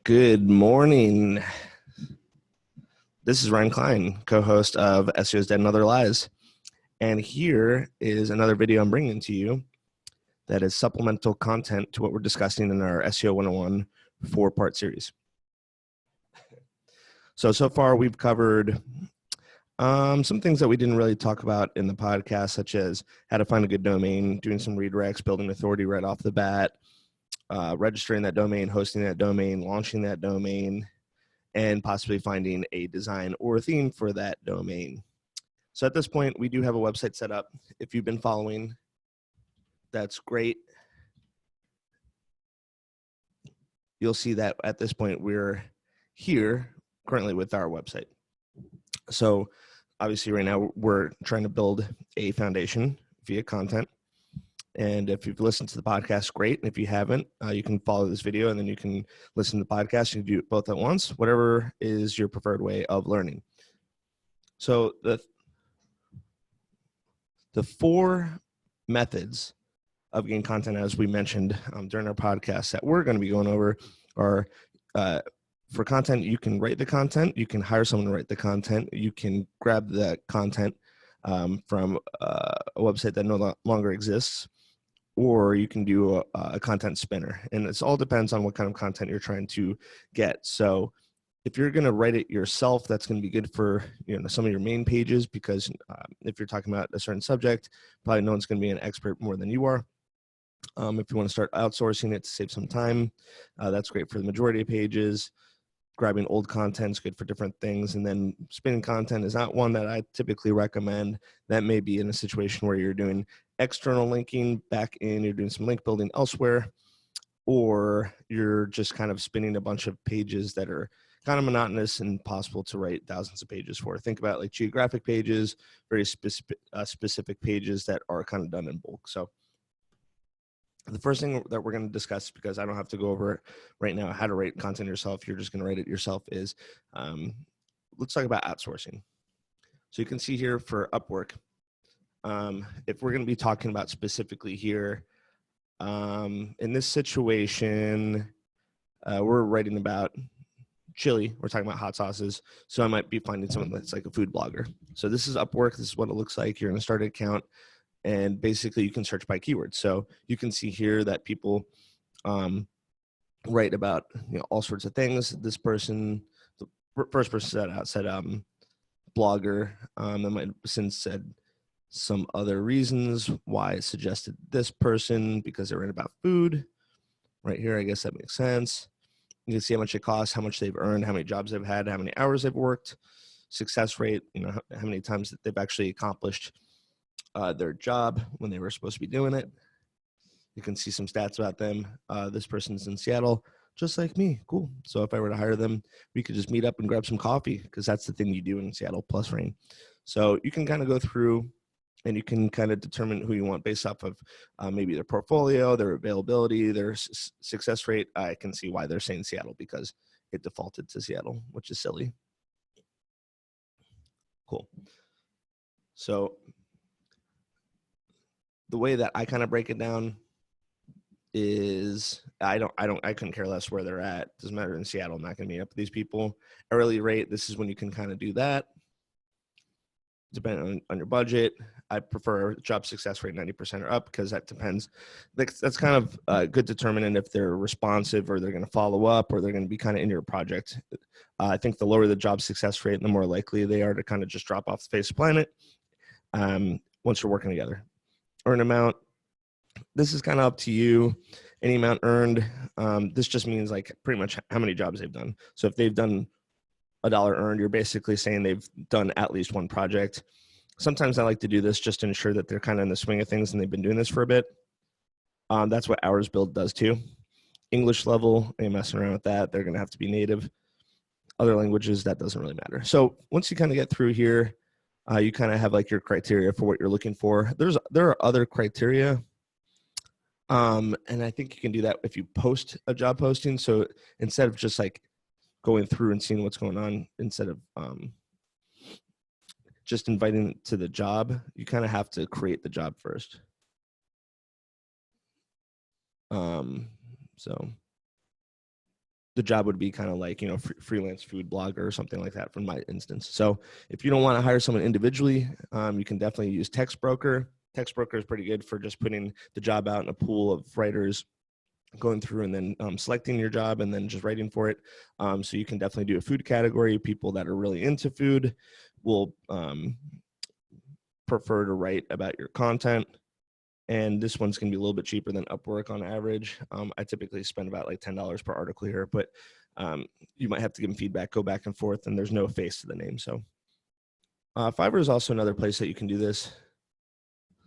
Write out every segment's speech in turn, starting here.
Good morning. This is Ryan Klein, co-host of SEO's Dead and Other Lies. And here is another video I'm bringing to you that is supplemental content to what we're discussing in our SEO 101 four-part series. So far we've covered some things that we didn't really talk about in the podcast, such as how to find a good domain, doing some redirects, building authority right off the bat, registering that domain, hosting that domain, launching that domain, and possibly finding a design or a theme for that domain. So at this point, we do have a website set up. If you've been following, that's great. You'll see that at this point, we're here currently with our website. So obviously right now we're trying to build a foundation via content. And if you've listened to the podcast, great. And if you haven't, you can follow this video and then you can listen to the podcast. You can do it both at once, whatever is your preferred way of learning. So the four methods of getting content, as we mentioned during our podcast, that we're going to be going over are for content, you can write the content, you can hire someone to write the content, you can grab the content from a website that no longer exists, or you can do a content spinner. And it all depends on what kind of content you're trying to get. So if you're going to write it yourself, that's going to be good for some of your main pages, because if you're talking about a certain subject, probably no one's going to be an expert more than you are. If you want to start outsourcing it to save some time, that's great for the majority of pages. Grabbing old content is good for different things. And then spinning content is not one that I typically recommend. That may be in a situation where you're doing external linking back in, you're doing some link building elsewhere, or you're just kind of spinning a bunch of pages that are kind of monotonous and impossible to write thousands of pages for. Think about like geographic pages, very specific pages that are kind of done in bulk. So the first thing that we're going to discuss, because I don't have to go over it right now, how to write content yourself, you're just going to write it yourself, is let's talk about outsourcing. So you can see here for Upwork, if we're going to be talking about specifically here, in this situation, we're writing about chili, we're talking about hot sauces, so I might be finding someone that's like a food blogger. So this is Upwork, this is what it looks like. You're going to start an account, and basically you can search by keywords. So you can see here that people write about all sorts of things. This person, the first person said blogger. That might have since said some other reasons why it suggested this person, because they write about food. Right here, I guess that makes sense. You can see how much it costs, how much they've earned, how many jobs they've had, how many hours they've worked, success rate, how many times that they've actually accomplished their job when they were supposed to be doing it. You can see some stats about them. This person's in Seattle, just like me. Cool. So if I were to hire them, we could just meet up and grab some coffee, because that's the thing you do in Seattle, plus rain. So you can kind of go through and you can kind of determine who you want based off of maybe their portfolio, their availability, their success rate. I can see why they're saying Seattle, because it defaulted to Seattle, which is silly. Cool. So the way that I kind of break it down is I couldn't care less where they're at. Doesn't matter. In Seattle, I'm not going to meet up with these people. Hourly rate, this is when you can kind of do that. Depending on your budget, I prefer job success rate 90% or up, because that depends. That's kind of good determinant if they're responsive, or they're going to follow up, or they're going to be kind of in your project. I think the lower the job success rate, the more likely they are to kind of just drop off the face of the planet once you're working together. Earn amount, this is kind of up to you. Any amount earned, this just means like pretty much how many jobs they've done. So if they've done $1 earned, you're basically saying they've done at least one project. Sometimes I like to do this just to ensure that they're kind of in the swing of things and they've been doing this for a bit. That's what hours billed does too. English level, ain't messing around with that. They're going to have to be native. Other languages, that doesn't really matter. So once you kind of get through here, you kind of have like your criteria for what you're looking for. There are other criteria. And I think you can do that if you post a job posting. So instead of just like going through and seeing what's going on, instead of just inviting to the job, you kind of have to create the job first. So the job would be kind of like, freelance food blogger or something like that from my instance. So if you don't want to hire someone individually, you can definitely use Text Broker. Text Broker is pretty good for just putting the job out in a pool of writers, going through and then selecting your job and then just writing for it. So you can definitely do a food category. People that are really into food will prefer to write about your content. And this one's going to be a little bit cheaper than Upwork on average. I typically spend about like $10 per article here, but you might have to give them feedback, go back and forth, and there's no face to the name. So Fiverr is also another place that you can do this.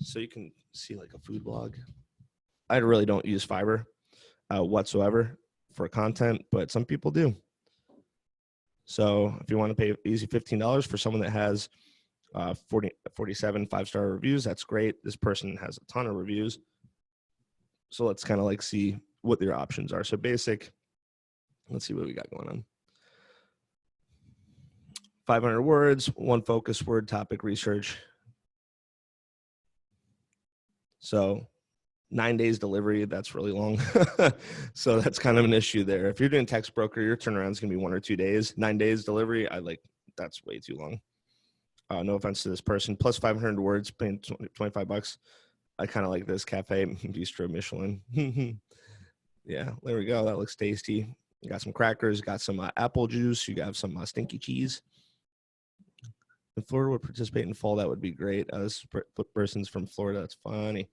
So you can see like a food blog. I really don't use Fiverr whatsoever for content, but some people do. So if you want to pay easy $15 for someone that has 47 5-star reviews, that's great. This person has a ton of reviews. So let's kind of like see what your options are. So basic, let's see what we got going on. 500 words, one focus word, topic research. So 9 days delivery, that's really long. So that's kind of an issue there. If you're doing Text Broker, your turnaround is going to be 1 or 2 days. 9 days delivery, that's way too long. No offense to this person. Plus 500 words, paying $25. I kind of like this Cafe Bistro Michelin. Yeah, there we go. That looks tasty. You got some crackers, got some apple juice. You got some stinky cheese. If Florida would participate in fall, that would be great. This person's from Florida. That's funny.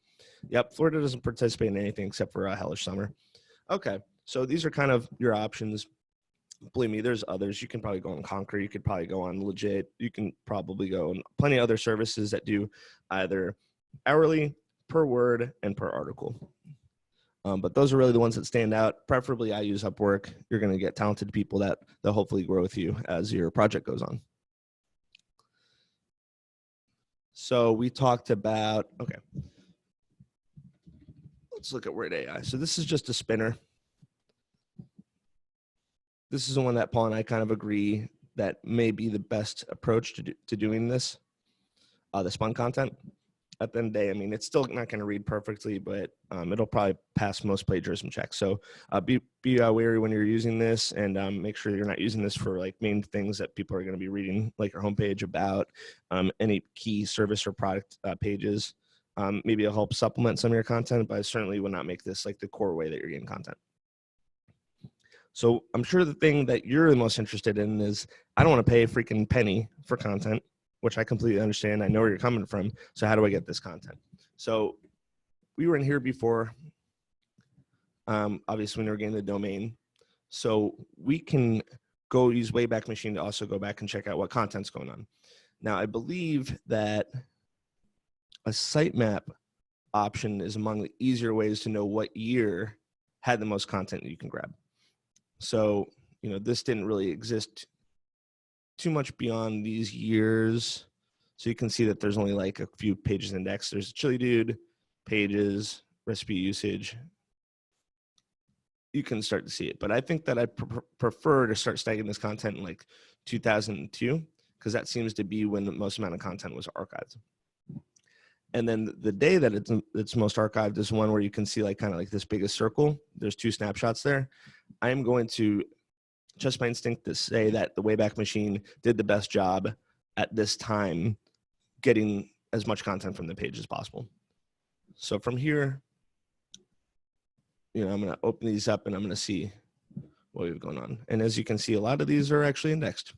Yep, Florida doesn't participate in anything except for a hellish summer. Okay, so these are kind of your options. Believe me, there's others. You can probably go on Conquer. You could probably go on Legit. You can probably go on plenty of other services that do either hourly, per word, and per article. But those are really the ones that stand out. Preferably, I use Upwork. You're going to get talented people that they'll hopefully grow with you as your project goes on. So we talked about, okay, let's look at Word AI. So this is just a spinner. This is the one that Paul and I kind of agree that may be the best approach to doing this, the spun content. At the end of the day, I mean, it's still not going to read perfectly, but it'll probably pass most plagiarism checks. So be wary when you're using this, and make sure you're not using this for like main things that people are going to be reading, like your homepage about any key service or product pages. Maybe it'll help supplement some of your content, but I certainly would not make this like the core way that you're getting content. So I'm sure the thing that you're the most interested in is, I don't want to pay a freaking penny for content, which I completely understand. I know where you're coming from. So how do I get this content? So we were in here before. Obviously, when we were getting the domain. So we can go use Wayback Machine to also go back and check out what content's going on. Now, I believe that a sitemap option is among the easier ways to know what year had the most content that you can grab. So, this didn't really exist too much beyond these years. So you can see that there's only like a few pages indexed. There's Chili Dude, pages, recipe usage. You can start to see it. But I think that I prefer to start stacking this content in like 2002, because that seems to be when the most amount of content was archived. And then the day that it's most archived is one where you can see like kind of like this biggest circle. There's 2 snapshots there. I am going to just my instinct to say that the Wayback Machine did the best job at this time getting as much content from the page as possible. So from here, I'm going to open these up and I'm going to see what we have going on. And as you can see, a lot of these are actually indexed.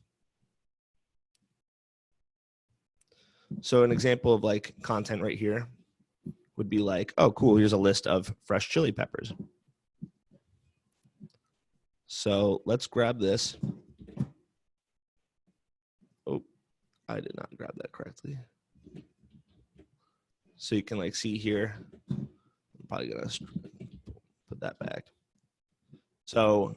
So an example of like content right here would be like, oh, cool, here's a list of fresh chili peppers. So let's grab this. Oh, I did not grab that correctly. So you can like see here, I'm probably gonna put that back. So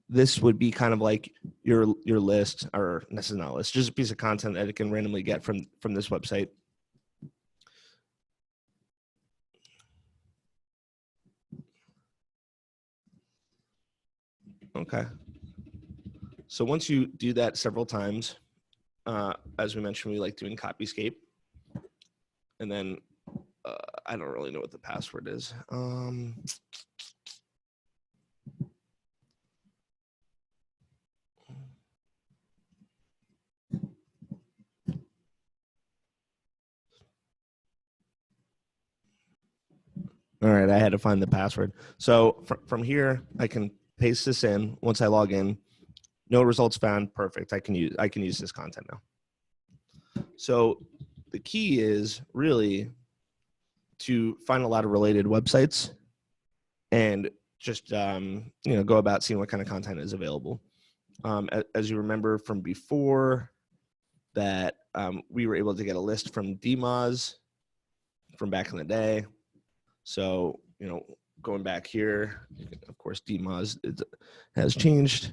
this would be kind of like your list, or this is not a list, just a piece of content that it can randomly get from this website. Okay. So once you do that several times, as we mentioned, we like doing Copyscape. And then I don't really know what the password is. All right, I had to find the password. So from here, I can paste this in. Once I log in, no results found. Perfect. I can use this content now. So the key is really to find a lot of related websites and just go about seeing what kind of content is available. As you remember from before, that we were able to get a list from DMOZ from back in the day. So, going back here, of course, DMOZ has changed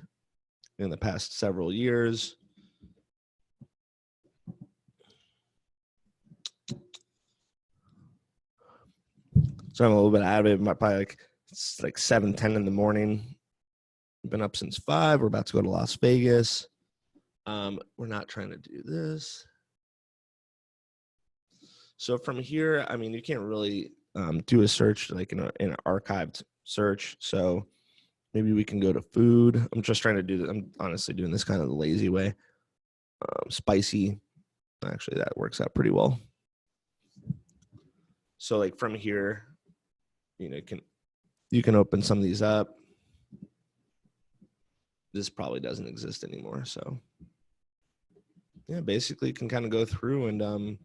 in the past several years. So I'm a little bit out of it. Probably it's like 7:10 in the morning. I've been up since 5. We're about to go to Las Vegas. We're not trying to do this. So from here, I mean, you can't really do a search like in an archived search. So maybe we can go to food. I'm just trying to do this. I'm honestly doing this kind of the lazy way. Spicy. Actually, that works out pretty well. So like from here, you can open some of these up. This probably doesn't exist anymore. So yeah, basically you can kind of go through and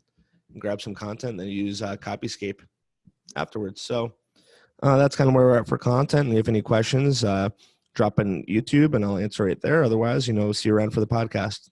grab some content and then use Copyscape afterwards. So that's kind of where we're at for content. And if you have any questions, drop in YouTube and I'll answer it there. Otherwise, see you around for the podcast.